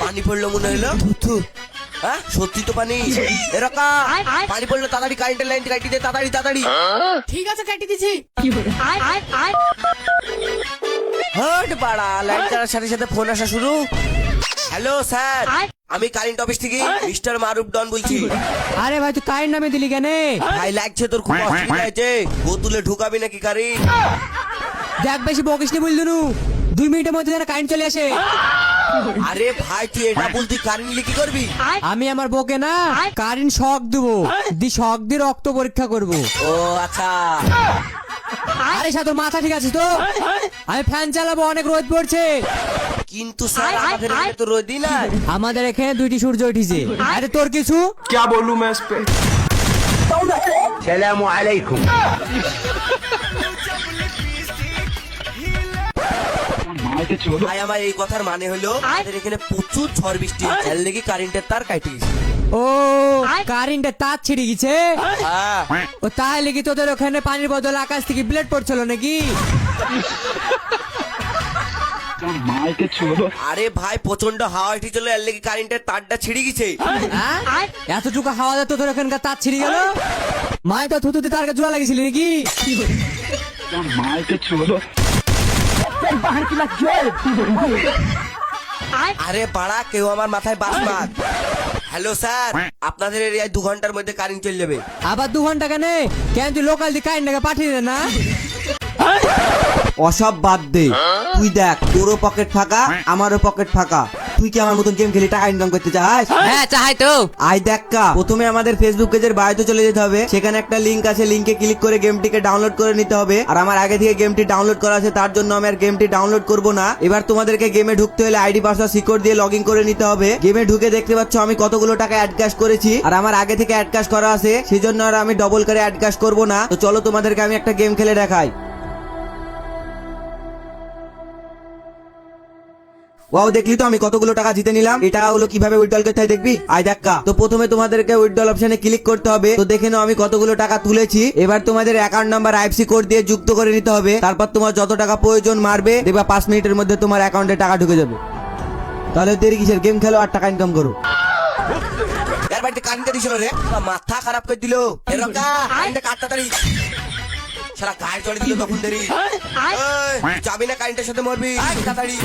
পানি পড়লো মনে হলো। থু, হ্যাঁ সত্যি তো পানি। এরকা পানি পড়লো, তাড়াতাড়ি কারেন্টের লাইন কাটি দে, তাড়াতাড়ি তাড়াতাড়ি। ঠিক আছে কেটে দিছি। হট বাড়া, লাইন কাটার সাথে সাথে ফোন আসা শুরু। হ্যালো স্যার, আমি কারেন্ট অফিস থেকে মিস্টার মারুফ ডন বলছি। আরে ভাই তুই কারেন্ট নামে দিলি কেন? ভাই লাগছে তোর খুব অসুবিধা হয়েছে, বোতলে ঢুকাবি নাকি কারেন্ট? দেখ বেশি বকিস নি বললু, 2 মিনিটের মধ্যে যেন কারেন্ট চলে আসে। আরে ভাই তুই এটা বলতি কারেন্ট নিলে কি করবি? আমি আমার বউকে না কারেন্ট শক দেবো, শক দিয়ে রক্ত পরীক্ষা করব। ও আচ্ছা। আরে তোর মাথা ঠিক আছে তো? আমি ফ্যান চালাবো, অনেক রোদ পড়ছে। কিন্তু স্যার আমাদের এখানে তো রোদই না। আমাদের এখানে 2টি সূর্য উঠেছে। আরে তোর কিছু? क्या बोलूं मैं इस पे। सलाम अलैकुम। ভাই আমার এই কথার মানে হলো আমাদের এখানে প্রচুর ঝড় বৃষ্টি হচ্ছে, এর লেগে কারেন্টের তার কাটি গেছে। ও কারেন্টের তার ছিঁড়ে গেছে। হ্যাঁ। ও তাহলে কি তোদের ওখানে পানির বদলে আকাশ থেকে ব্লেড পড়ছিল নাকি? আরে ভাই প্রচন্ড হাওয়া উঠেছিল, এর লেগে কারেন্টের তারটা ছিঁড়ে গেছে। হ্যাঁ? এতটুকু হাওয়া দিয়ে তোদের ওখানকার তার ছিঁড়ে গেল? মায় তো থুতুতে তার জোড়া লাগিয়েছিলি নাকি? আরে বাড়া, কেউ আমার মাথায় বাস মার। হ্যালো স্যার, আপনাদের এরিয়ায় 2 ঘন্টার মধ্যে কারেন্ট চলে যাবে। আবার 2 ঘন্টা কেন? কেন তুই লোকাল দিয়ে কারেন্টটাকে পাঠিয়ে দে না? অসব বাদ দে, তুই দেখ তোরও পকেট ফাঁকা আমারও পকেট ফাঁকা, তুই কি আমার মতন গেম খেলে টাকা ইনকাম করতে চাস? হ্যাঁ চাই তো। আই দেখ কা, প্রথমে আমাদের ফেসবুক পেজের বায়োতে চলে যেতে হবে, সেখানে একটা লিংক আছে, লিংকে ক্লিক করে গেমটিকে ডাউনলোড করে নিতে হবে। আর আমার আগে থেকে গেমটি ডাউনলোড করা আছে, তার জন্য আমি আর গেমটি ডাউনলোড করব না। এবার তোমাদেরকে গেমে ঢুকতে হলে আইডি পাসওয়ার্ড সিকিউর দিয়ে লগইন করে নিতে হবে। গেমে ঢুকে দেখতে পাচ্ছ আমি কতগুলো টাকা অ্যাড ক্যাশ করেছি, আর আমার আগে থেকে অ্যাড ক্যাশ করা আছে, সেজন্য আর আমি ডবল করে অ্যাড ক্যাশ করব না। তো চলো তোমাদেরকে আমি একটা গেম খেলে দেখাই। ওয়াও, দেখলি তো আমি কতগুলো টাকা জিতে নিলাম। এই টাকাগুলো কিভাবে উইথড্রল করতে হয় দেখবি? আই দেখা। তো প্রথমে তোমাদেরকে উইথড্রল অপশনে ক্লিক করতে হবে। তো দেখে নাও আমি কতগুলো টাকা তুলেছি। এবার তোমাদের অ্যাকাউন্ট নাম্বার আইএফসি কোড দিয়ে যুক্ত করে নিতে হবে। তারপর তোমার যত টাকা প্রয়োজন মারবে, দেখবা 5 মিনিটের মধ্যে তোমার অ্যাকাউন্টে টাকা ঢুকে যাবে। তাহলে দেরি কিসের, গেম খেলো আর টাকা ইনকাম করো। এর বাড়িতে কারেন্টটা দিছিল রে, মাথা খারাপ করে দিল। এরকা কারেন্টটা কাটতে তাড়ি, সারা গায়ে চড়ে দিল তখন দেরি। এই, যাবি না কারেন্টের সাথে মরবি তাড়াতাড়ি।